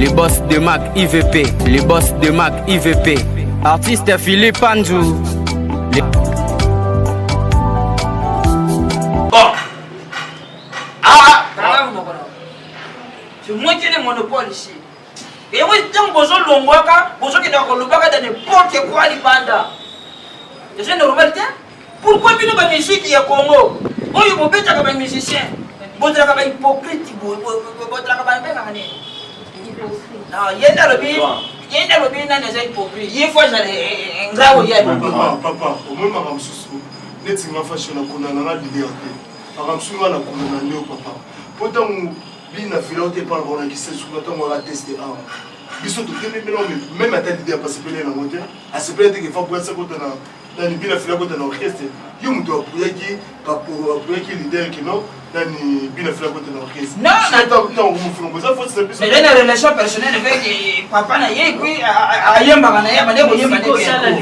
les boss de Mac IVP, les boss de Mac IVP. Artiste Philippe Andjou. Bon. Ah, c'est moi qui ai le monopole ici. Et oui, tant que vous avez l'ongwaka, vous avez dans n'importe quoi les bandas. C'est une normalité. Pourquoi vous avez une musique qui est Congo? Vous avez un musicien. Vous avez un hypocrite. Vous avez un non, il y a le bien. Il y a le bien dans les hypocrites. Il faut que papa, au moins ma ramsoussou. Net ma fashion à Konana l'idée. Ramsouga la Konana Léo papa. Pourtant, bien affilé au départ, on a qui s'est souvent testé. Biso to teme même à telle idée à passer pelé na moteur à se plaindre que faut boire ça quand on a ni bien affilé quand on a orchestre yo muto apuya ki papo apuya ki leader qui non ni bien affilé quand on a orchestre non non on fait comme ça faut se mais la relation personnelle avec papa na ye puis ayamba na yamba ne ko yamba ne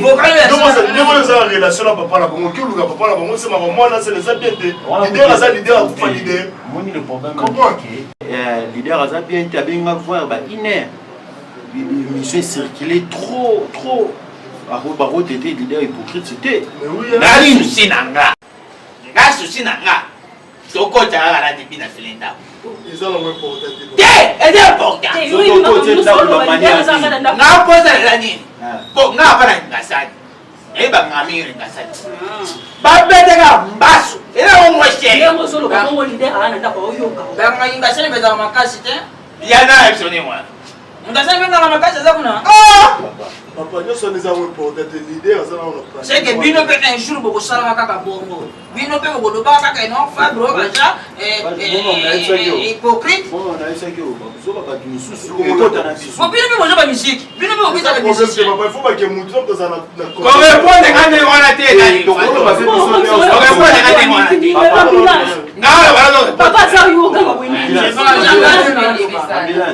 vocal non moi ça relation na papa na bongo ki luka papa na bongo c'est ma maman là c'est les habités leader ça leader ou pas leader moi le problème que leader ça bien tu as bien voir ba iner l'émission circulait trop. Baro était leader hypocrite, c'était. Nali Sinanga. Gasu Sinanga. Soko Tara la débina Filinda. Ils ont le pour elle est important. N'a pas la ligne. Bon, n'a pas la gasade. Et ben, ma mère est gasade. Babedega, Basu. Et là, on va chier. Ben, ma gasade, mais dans ma casse, il y en a, excusez-moi. Papa, nous sommes des amis pour être leader. C'est que Bino peut un jour beaucoup savoir qu'à Bongo. Bino peut beaucoup pas qu'à non Fabro déjà hypocrite. On a essayé que vous avez pas de musique. Bon, Bino peut pas musique. Bino peut pas de musique. Il faut pas que nous sommes dans un. Comment répondre à des on a été là. Papa ça yo kama wini.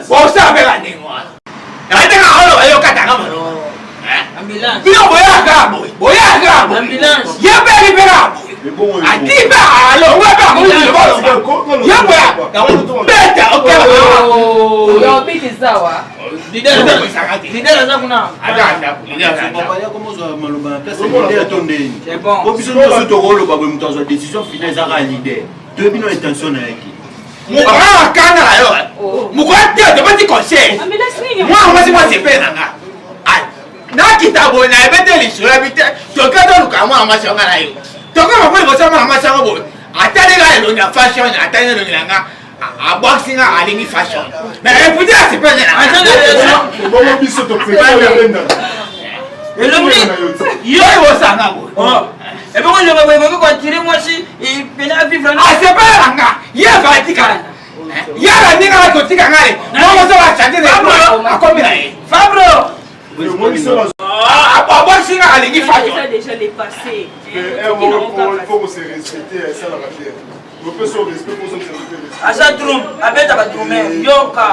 Bon ça avec la némo. Arrêtez quand on va kata kama. Ambulance. Bio boya ambulance. Yebe libera. Atiba alo weba ko. Yebe. Beta okay. Yo biti sawa. Leader za kuna. Ada. Papa ya comment ça maloba place leader tonde. C'est bon. Pour biso nous to rôle ba muto zo décision finale za leader. Deux bino intention na yaki. Mukora kana la yo. Mukora te pas di conseil. Moi c'est pas nanga. Ai. Na kitabo na ebete li sura bite. To ka do ka mo amashanga na yo. To ka mo bo sama amashanga bo. Atale ga lo na fashion, atale lo nanga. A boxing a alingi fashion. Mais écoutez, c'est pas nanga. Bon biso to préparer la et le bruit, il y a eu ça. Et puis, je vais tirer moi si il peut pas vivre. Ah, c'est pas là. Il y a pas de tika. Il y a la nina à côté quand elle. Non, on va changer de Fabro. À combien? Fabro. Ah, bon, c'est là, il faut déjà dépassé. Il faut se respecter, ça la raffière. On peut se respecter pour se respecter. Ah, ça drum, avec ta drum, yoka.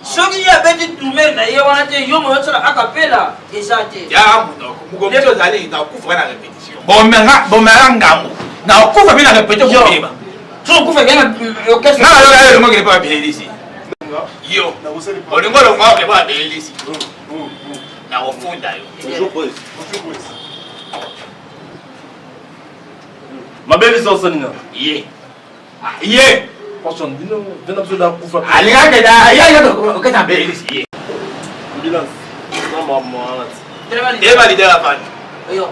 Soki ya beti tumer na ye wana te yo mo tsala acapella ezate ya muko mutso zali na kufa na repetition bomanga ngambo na kufa bila repetition ko beba so kufa bien orchestre na lo mo ke pa belisi yo olingo lo mo ke pa belisi na ofunda yo toujours presse. Ma belle licence Nina. Ye Attention, viens absolument pour faire. allez ya que ta belisi Ambulance. Non, maman. et valider la fan yo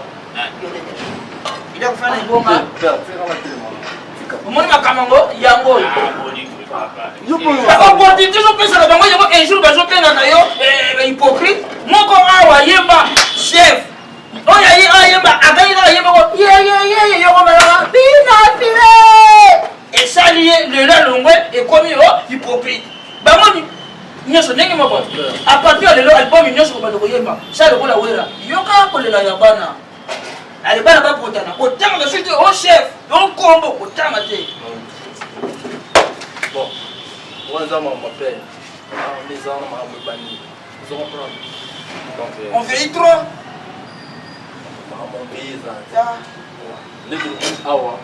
il a fait un bon gars omoni makamango yango opportunité zopesaka bango yango un jour bazopengaka yo hypocrite moko awa yemba chef oyo ayemba akaina ayemba yokomelaka binafile esali ye lelo longwe ekomi o hypocrite bango nyonso ndenge moko a partir ya lelo album nyonso kobanda koyemba sa lokola wera yoka kolela ya bana ale bana bapotana kotanga soki te o chef okombo kotanga te Bon, moi, j'ai mon père. Les gens m'ont banni. Ils ont compris. on vieillit trop Mon pays, les gens, awa,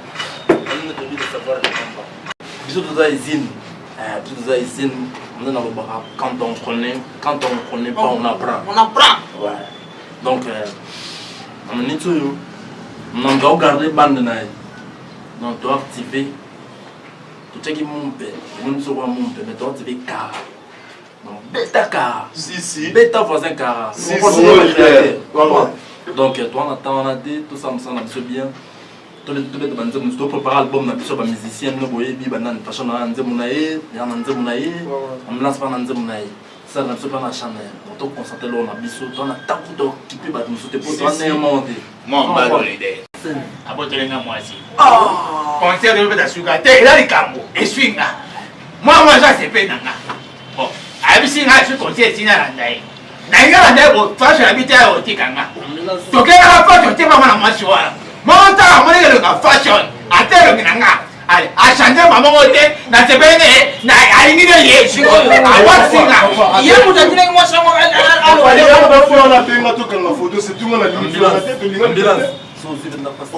on ne peut pas savoir le combat. Bisous de la usine. Tout ça ici, quand on connaît pas, on apprend. On apprend. Ouais. Donc, on est toujours. On doit garder bande naïve. On doit activer. Tout ce qui est mon père, on ne sait pas mon père, mais doit activer car. Donc, bêta car. Si. Bêta voisin car. Si, donc, toi, on a dit, tout ça me semble bien. Tous les bandes, nous devons préparer l'album, nous sommes musiciens, nous voyons, nous avons fashion, nous avons on me lance pas dans le ça ne se pas la chanel. On doit concentrer là, on a bisou, on a tant d'occupés, nous sommes pour toi, on est monté. Moi, on va l'idée. Abotelé nga mwasi. Concert de la sugar, t'es là les cambo, et swing. Moi, ça c'est fait nanga. Bon, abisi nga su concert sina la ndai. Nanga la ndai bo fashion habité à otikanga. Donc elle a pas de tema na mwasi wa. Moi ta moi le fashion, atelo nanga. Allez, à chanter maman oté, na tebene, na alingi de yesu. A what singa. Yé pour te dire que moi ça moi on a fait une photo, c'est tout le monde a dit la tête de l'ingénieur. So si vous n'avez pas ça,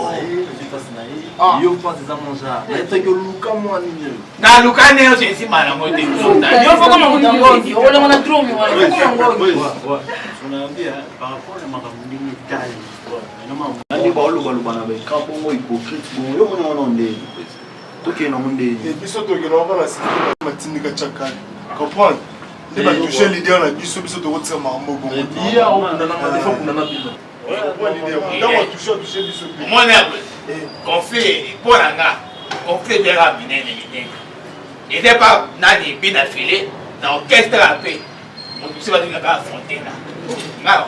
yo pense ça manger. Mais c'est que Luca moi ni. Na Luca ne c'est si mal moi te. Yo faut comme on dit, on a trop mais on On a dit par rapport à ma communauté taille. On dit ba oluba luba na be kampo mo hypocrite bo yo mona onde. Toke na monde. Et puis surtout que l'on va la cité matindika chakali. Comprendre? Ne pas toucher l'idée on a biso de retirer marmo bon. Et puis on a des fois qu'on a bien. Mon conflit pour la conflit de la mine. Il n'est pas nani bien affilé dans l'orchestre à paix. On ne sait pas de la affronter là.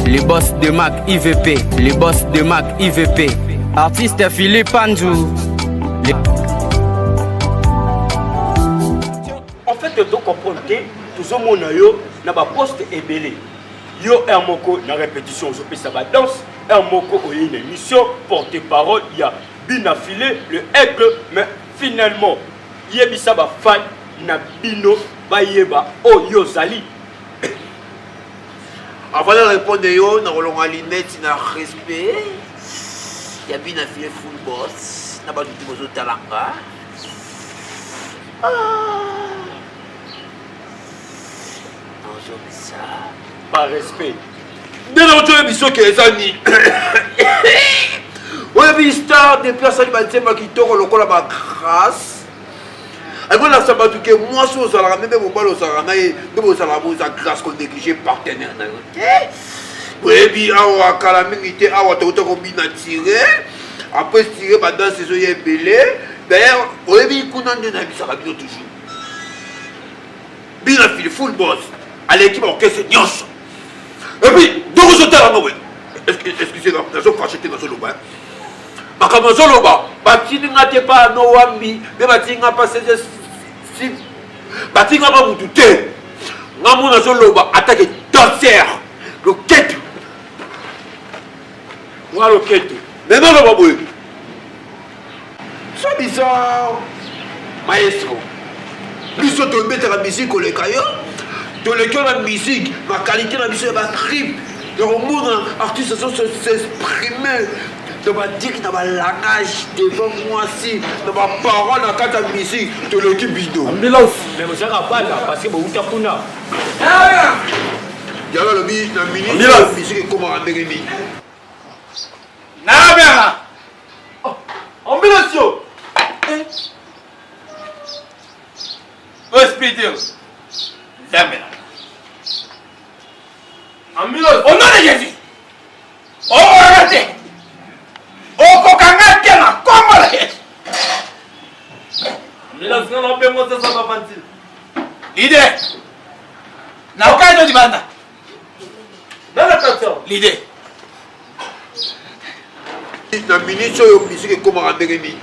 Les boss de Mac IVP, les boss de Mac IVP. Artiste Philippe Panjou. En fait, tu dois comprendre que tout le monde a un poste ébélé. Il y a un moko na répétition, je fais ça va danse. Un moko il y a une émission, porte-parole, il y a bien affilé, le aigle, mais finalement, il y a ça va fan, na bino, ba yeba, oh yo zali. Avant de répondre, yo, na rolong alinette, na respect. Il y a bien affilé full boss, na ba du tout talanga. Par respect. Dès l'autre émission qui est amis. On a vu star des personnes qui ont le col à ma grâce. Et voilà, ça va tout que moi, si vous allez même au bal aux Aranaï, de vos salamos à grâce qu'on néglige partenaire. Oui, bien, à calamité, à votre combine à tirer. Après, tirer, dans ces oeils belés. D'ailleurs, on a vu qu'on a un ami, ça va bien toujours. Bien affilé, full boss. À l'équipe orchestre Nyos. Et puis, deux résultats là, excusez-moi, nous avons acheté dans ce loba. Ma comme dans ce loba, Batini n'a pas no wambi, mais Batini n'a pas ses si. Batini n'a pas vous douter. Nous avons dans ce loba attaqué danseur, le quête. Moi, le quête. Mais non, le baboué. C'est bizarre. Maestro. Lui, sont tombés dans la musique au Lekayo. Dans le cœur de la musique, ma qualité de la musique, ma trip, le monde artiste s'exprimer, de ma dire dans ma langage devant moi si, dans ma parole dans la musique, de l'équipe bidon. Ambulance. Mais vous savez pas là, parce que vous avez un il y a le ministre de la musique et comment rendre rémi. Nabera. Ambulance yo. Hospital. Jamais. Ambulance. Au nom de Jésus. Oh, regardez. Oh, kokangate na Congo la Yesu. Ambulance non on peut monter ça va mentir. L'idée. Na okayo di banda. Dans la canton. L'idée. La ministre de la musique et comment rendre rémi.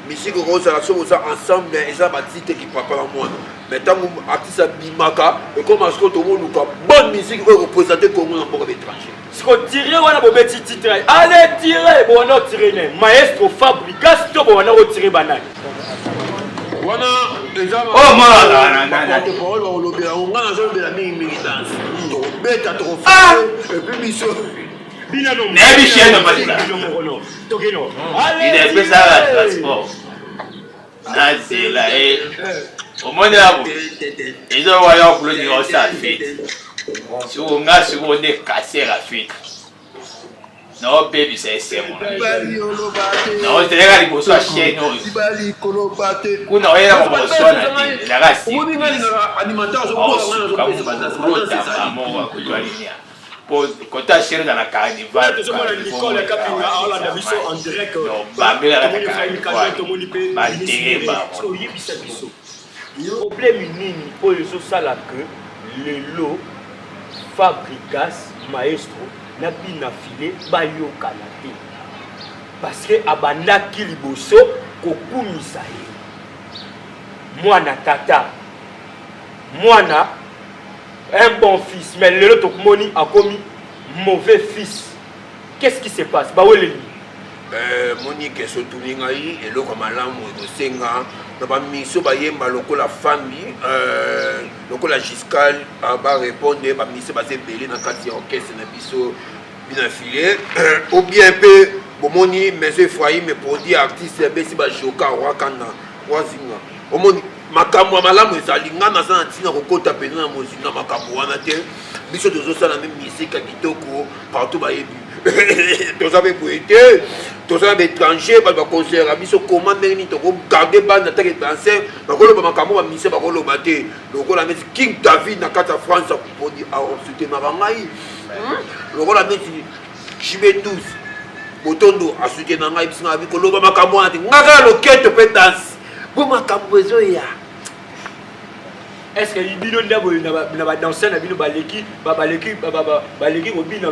Musique rose à la chose ensemble et ça va dire qui papa la moi. Mais tant que artiste bimaka et comme à ce que tout le monde bonne musique va représenter comme on encore étranger. Ce qu'on tirait, on a beau mettre titre. Allez tirer, bon on a tiré. Maestro Fabregas, on a retiré banane. Voilà, les gens. Oh moi là. On a jamais la militance. Trop bête à trop et puis mission. Nebi chien de Balila. Tokeno. Il est fait ça à transport. C'est là. Au moins, ils ont voyé pour le dire ça fait. Si on a sur on est cassé la fuite. Non, baby, c'est moi. Non, c'est là qu'il faut soit chez nous. On a rien à voir sur la race. On a animateur, pour quand tu as dans la carnival, tu as le problème nini pour les autres ça là que le lot Fabricas maestro n'a bien affilé bayo kanate parce que abandaki liboso kokumisa ye mwana tata mwana un bon fils mais le lot moni a commis mauvais fils. Qu'est-ce qui se passe baweleli Monique Sotulingaï et le Ramalam de Senga, dans mission Bayemba, la famille, la Giscal, va répondre, ma mission basée belé dans le quartier orchestre, bien affilié, ou bien peu, Bomoni, mes foyers, mes produits artistes, Bessi Bajoka, Wakanda, Wazinga. Omoni, Makamwa Malam, Zalinga, Nazan, Tina, Rokota, Pena, Mozina, Makamwana, Biso de Zosa, la même mission, Kakitoko, partout Bayebu. Tous avez poété, tous avez étranger, parce que concert, biso commande, garder bande d'attaque et danser, parce que le Bamacamo va misser par le maté, le rôle de King David dans la France pour dire ah on se démarre. Le rôle de Jimé 12, Botondo a soutenu dans la vie, que le Bamacamo a dit Naga le quête peut danser. Bamacamo ya. Est-ce que les bidons n'a dansé na bino baleki au bin le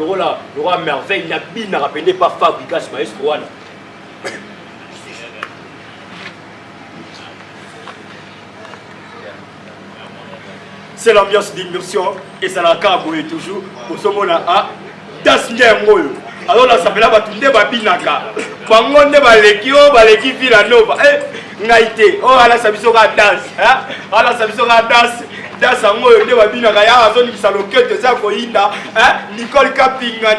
roi merveille n'a bin n'a rappelé pas Fabricas maestro wana. C'est l'ambiance d'immersion et ça la carbone toujours pour ce moment là das ngemoyo. Alors là ça fait là batunde babinaka. Bangonde baleki Villanova. Ngaite oh ala sabiso ka dance ala sabiso ka dance ngoyo nde babina ka ya zone ki salokete za ko yinda Nicole Kapinga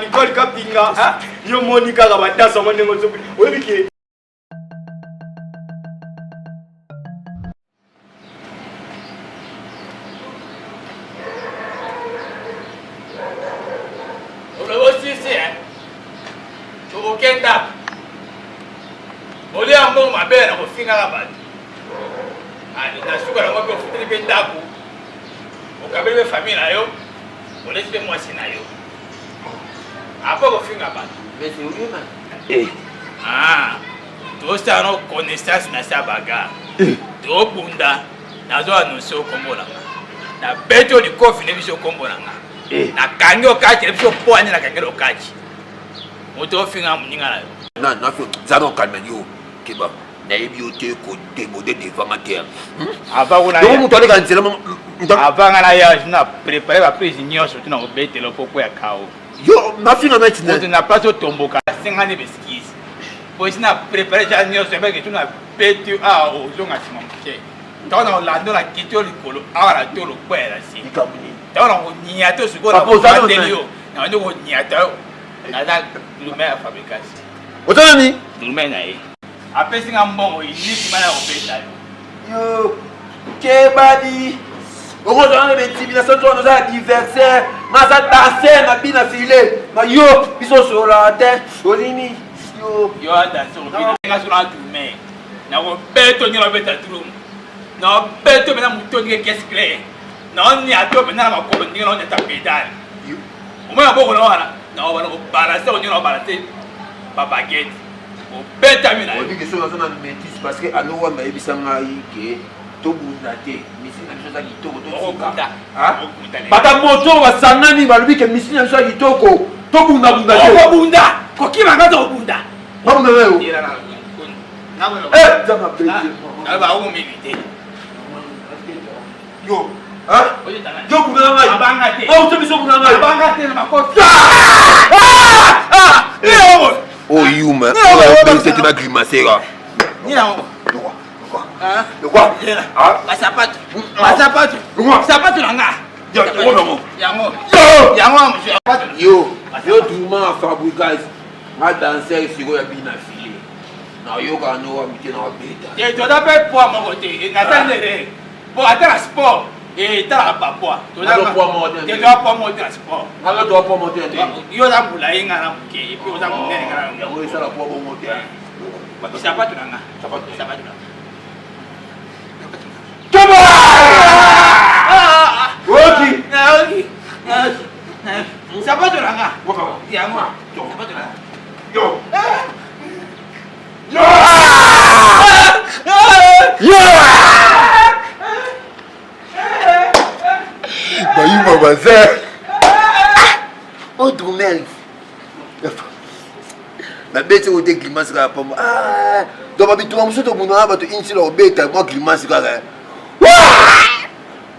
yo Monica ka ba dance ngo ngo zo oyebike Kenda Oli ambo mabera ko finga kabati ani nasuka la ngombe ofutili bendaku okabele famille nayo olesibe mwasi nayo apo ko finga kabati Mais c'est oui man. to stano connaissance na sabaga to bunda nazo annoncer kombola na beto di kofi ne biso kombola na kango kati biso po ani na kango kati moto finga muninga nayo Na zano calme yo keba na ebiote ko démoder devant ma terre. Avant on a donc muto aleka nzela avant na ya na préparer la prise nyonso tuna obete lo poko ya kao yo na finga na tina on n'a pas to tomboka 50 beskis pour sina préparer ja nyonso mais que tuna betu a o zonga simamke tona lando la kitio likolo ala to lo kwela si tona on nia to suko la pandelio na ndo on nia to na da lume a fabrication otani lume na e apesi nga mbongo inisi mana opeta yo kebadi ogo zana be tibina santo no za diversaire na za danser na bina filé na yo biso sola te olini yo ada so nga so na dume na ko beto ni la beta trum na beto mena muto ni keskle na ni ato mena ma ko ni na ta pedal o ma boko na wana na wana ko balance o ni na balance ba baguette o beta mina on dit que so na métis parce que alo wa ma ebisanga ike to bunda te misi na chose kitoko to bunda bata moto wa sanani balobi ke misi na chose kitoko to bunda te ko bunda ko kima nga to bunda bunda leo zama bete na ba o mi vite yo yo bunda ngai abanga te o to biso bunda ngai abanga te na ko oh you man oh ben c'était ma grimacer là ni na de quoi Masapatu sapatu na nga yango yango monsieur yo tu m'as Fabricas nga danser sikoyo ya bina file nayoka no wabike na wabeta toza mpe poa moko te natandere po ata na sport etalaka bapoa toza poa moko te na sport yo oza mbula ye nga na moke epi oza monene nga na yango esala poa bongo te sapato na nga sapato na nga yango sapato na nga bayuma baza odrumel babeti kote glimase kaka pamba donc babituma mosusu tobundana bato insila kobeta mwa glimase kaka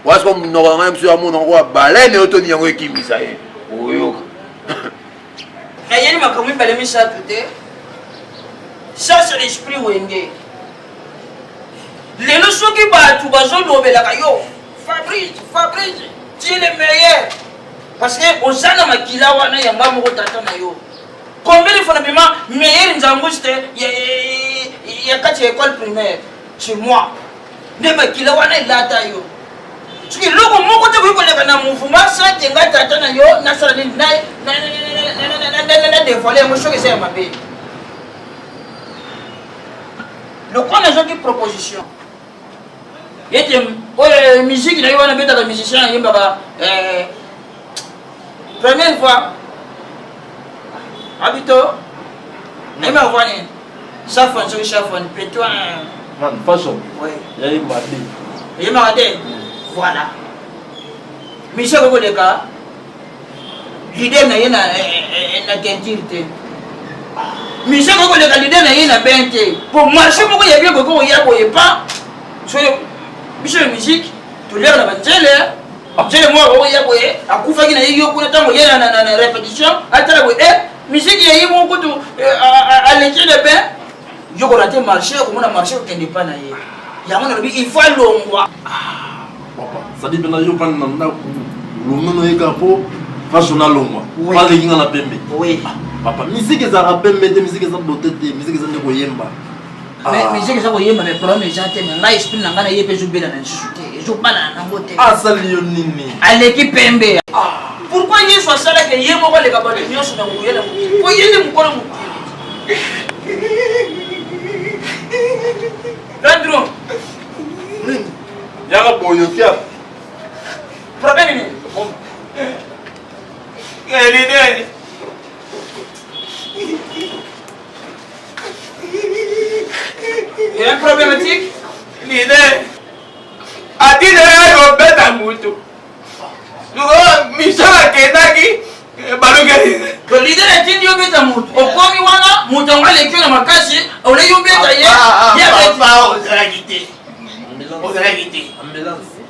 wasiko munoko ngai mosusu amonango ya balene otoni yango ekimisa ye oyoka nayeni makambo mibale misato te ça c'est l'esprit wenge lelo soki bato bazolobelaka yo Fabrice tu es le meilleur parce que oza na makila wana yamba moko tata na yo combien de fois na bima meilleur nzambusi te ya kati ya école primaire chez moi nde makila wana elata yo soki loko moko te koyikoleka na mouvement sante ngai tata na yo nasala nini na dévoile yango soki eza ya mabe lokola nazwaki proposition yete oyo musique na yo wana betaka musicien ayembaka première fois habito nayembaka voix nini chafone soki chafone plutôt fashion oui yayembaka te eyembaka te voilà musicien kokoleka lider na ye na teinture te musicien kokoleka lider na ye na bain te po marché moko ya bien koko oya boye pa soyo biso ya musique toleka na banzele nzele moko oya boye akufaki na ye yo kuna ntango ye na répétition atala boye musique ya ye moko kutu aleki le bain yokola te marché okomona marché okende pa na ye yango nalobi il faut alongwa sadi mpena yo mpana na ndako longono yeka mpo fashion alongwa aleki nga na pembe papa misiki ezalaka pembe te misiki eza bote te misiki eza nde koyemba musique eza koyemba mais problème eza te me ngai esprit na ngai na ye mpe ezobela na lisusu te ezobalana nango te asali yo nini aleki pembe pourquoi yesu asalaka ye moko aleka bato nyonso na koyela mokili po ye nde mokolo mokili landro yaka boyokia problème nini elideni il y a un problématique lide atinelaka kobeta mutu misala akendaki balukeli to lider atindi yo beta mutu okomi wana mutu yango aleki yo na makasi ole yo beta ye ozalaki te ozalaki te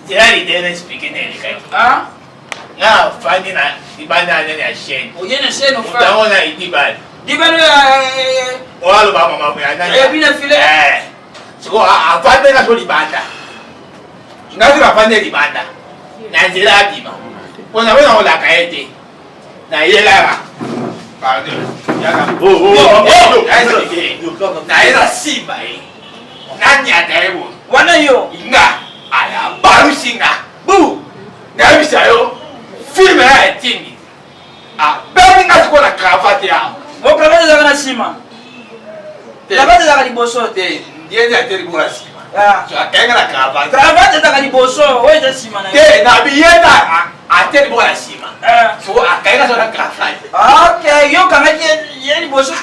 zela lide na explike neleka nga fandi na libanda ya nene ya chaine oye na chaine mutango na idibali dibalo oaloba mama ya ebina file siko afande nga so libanda nga so afande libanda na nzela abima mpona mpona kolaka ye te nayelaka nayela simba ye nanyata ye bono wana yo nga aya balusi nga bu nayebisa yo filme ya etindi abebi nga sikoyo na cravate yao okravate ezaka na nsima cravate ezaka liboso te ndiende ateli bona nsima akenga na cravate cravate ezaka liboso oyo eza nsima na te na biyenda ateli bona nsima so akenga so na cravate ok yo kangaki ye liboso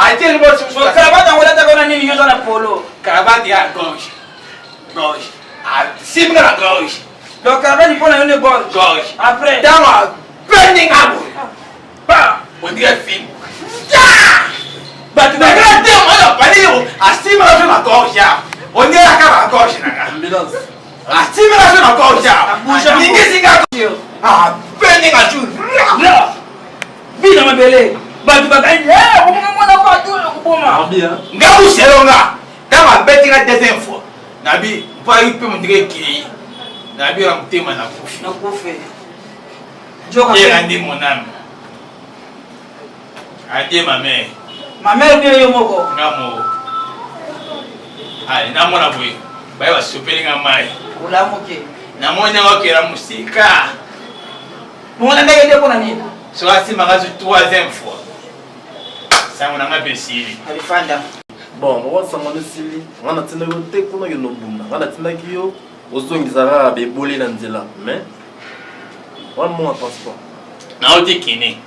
ateli bona cravate yango elataka ona nini yo oza na polo cravate ya gauche gauche simga na gauche donc cravate mpona yo ne gauche après ntango apeninga boye ondire film bato bakala te oyo bali yo asimela so na gorge yao ondelaka na gorge nanga asimela so na gorge yao ningisinga apeninga tu bina mabele bato bakai okomona bato okoboma nga buselonga ntango abetinga deuxième fois nabi mpo ayi mpe mondire ekei nabi na motema nakufi era ndi monami Adieu ma mère. Ma mère bien yo moko. Ngamo. Allez, na mona boy. Ba wa sopeli ngamai. Ula moke. Na mona wakera musika. Mona ndenge ndio kuna nini? So asi magazu troisième fois. Ça on a besili. Alifanda. Bon, on va s'en aller. On a tenu le thé qu'on a eu on a tenu qui yo. Ozongizara bebole na nzela. Mais on mon passeport. Na odi kini.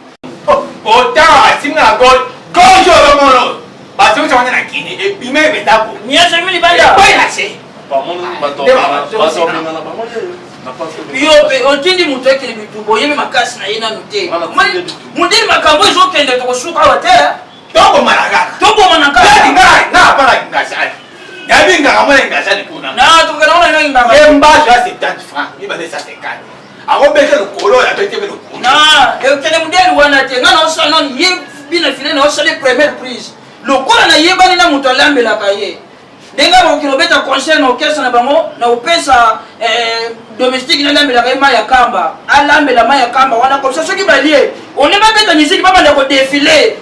Autant asinga gol. Gojo bamono. Bato twana na kini e bime betako. Niache mimi banda. Kwa ilache. Pas mon bateau. Pas on na ba Yo otindi mutu ekele bitubo yemi makasi na yena nute. Mundeli makambo ezo kende to kosuka wate. Toko malaka. Toko manaka. Na para ngashani. Yabinga kamwe ngashani kuna. Na tukana na ngamba. Yemba ja 70 francs. Ni bade sa 50. Akobeke lokolo ya tete lokolo. Na ekele mundeli wana te ngana osana ye bina file na osale première prise. Lokola na yebani na mutu alambela kaye. Denga ba kilomita conseil na okesa na bango na upesa domestique na lambela kaye ma ya kamba. Alambela ma ya kamba wana comme ça soki balie. On ne va pas de musique pas de défiler.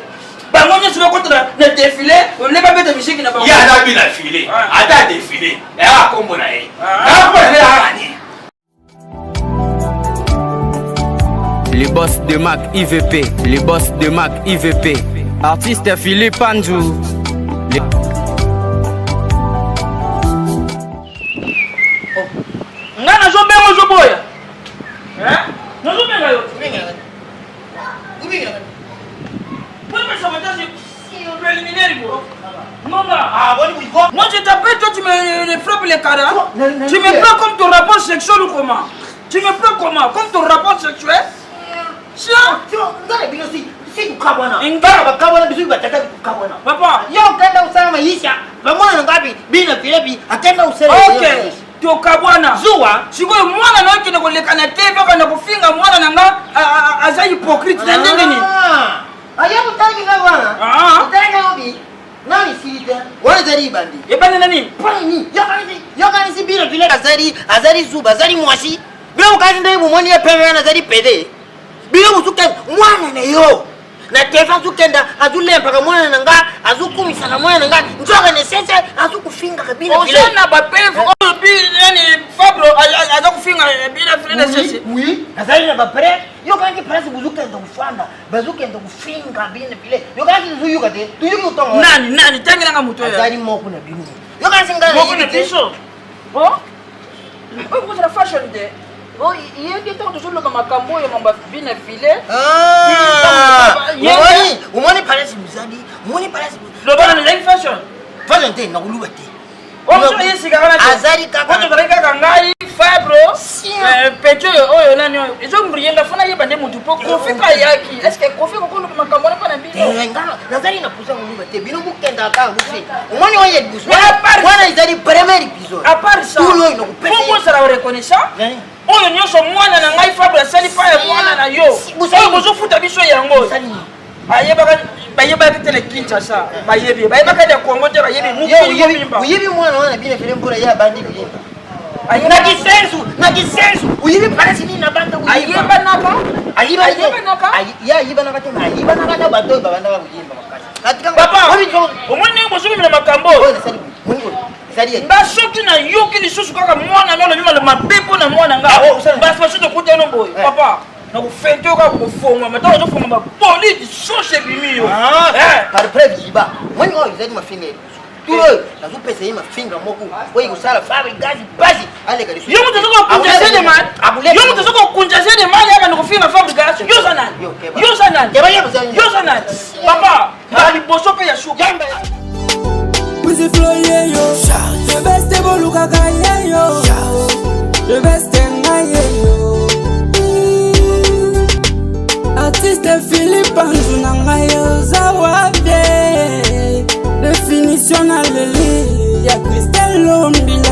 Bango nyo soba kontra na défilé, on ne va pas de musique na bango. Ya na bina filé. Ata défilé. Ya kombo na ye. Na ko na ani. Les boss de Mac IVP, les boss de Mac IVP. Artiste Philippe Panjou. Ngana zo bengo zo boya. Hein? No zo benga yo. Ubinga. Pour me saboter préliminaire bro. Non non. Ah bon oui. Moi je t'appelle toi tu me frappes les caras. Tu me prends comme ton rapport sexuel ou comment? Tu me prends comment? Comme ton rapport sexuel? Si ngale bino si kukabwana Ngala bakabwana bisu bataka kukabwana papa yo kenda usana maisha bamwana ngapi bina filepi akenda usele okay tokabwana zuwa sikoyo mwana na okende kolekana te baka na kufinga mwana nanga aza hypocrite na ndenge ni aya mutaki ngabwana utanga obi nani silita wala zari bandi ebane nani pani yokanisi bina filepi azari zuba azari mwashi bila ukati ndai mumoni ya pembe na zari pede bila musuka mwana na yo na tefa sukenda azulempa ka mwana nanga azukumisa ka mwana nanga njoka ne sese azukufinga kabila vile ona ba pefu obi yani Fabro azakufinga bila vile na sese oui azali na ba pre yo kanki presse buzuka ndo kufanda bazuka ndo kufinga bila vile yo kanki zuyuka te tuyuka utongo nani tangira nga muto ya azali moko na binu yo kanki ngana moko na biso oh ko za fashion de oh yeye ndio tuzuluka makambo yo mamba vina vile umoni paresse muzadi umoni paresse lo bana na fashion fashion te na kuluba te ozo yesi kana azali kaka ko tozalika kangai Fabro pecho oyo nani oyo ezo mbrienda fana yeba nde mutu po kofika yaki est-ce que kofika ko makambo na pana bino ngana nazali na pusa kuluba te bino bukenda ka musi umoni oye busu wana izali premier épisode à part ça tulo ino kupesa faut ça la reconnaissance oyo nyonso mwana na ngai Fabro asali pa ya mwana na yo oyo bozofuta biso yango ayebaka bayebaka tele Kinshasa bayebaka ya Kongo te bayebi muko uyibi mwana wana bine fere mbura ya bandi bilimba na kisensu uyibi parasi ni na banda ayeba naka ayiba naka te ayiba naka ta bato babanda ba kuyimba makasi papa omoni bosomi na makambo ndasoki na yoki lisusu kaka mwana nolo nyuma le mapepo na mwana nga basi tokuta no boy papa na kufente ka kufonga mata ozofonga ba polisi sose bimi yo par preuve yiba mwani o izadi mafinga tulo nazupesa yi mafinga moku oyi kusala fabi gazi basi ale kalisu yo mutazoko kunja de man yo mutazoko kunja de man yaka ndikufinga fabi gazi yo sanani papa bali bosope ya shuka Pussy flow yeah yo, the best ever look at yeah yo, the best thing yeah yo. Artiste Philippe Panjou nanga yo zawabe, definition aleli ya Christelle Lombina.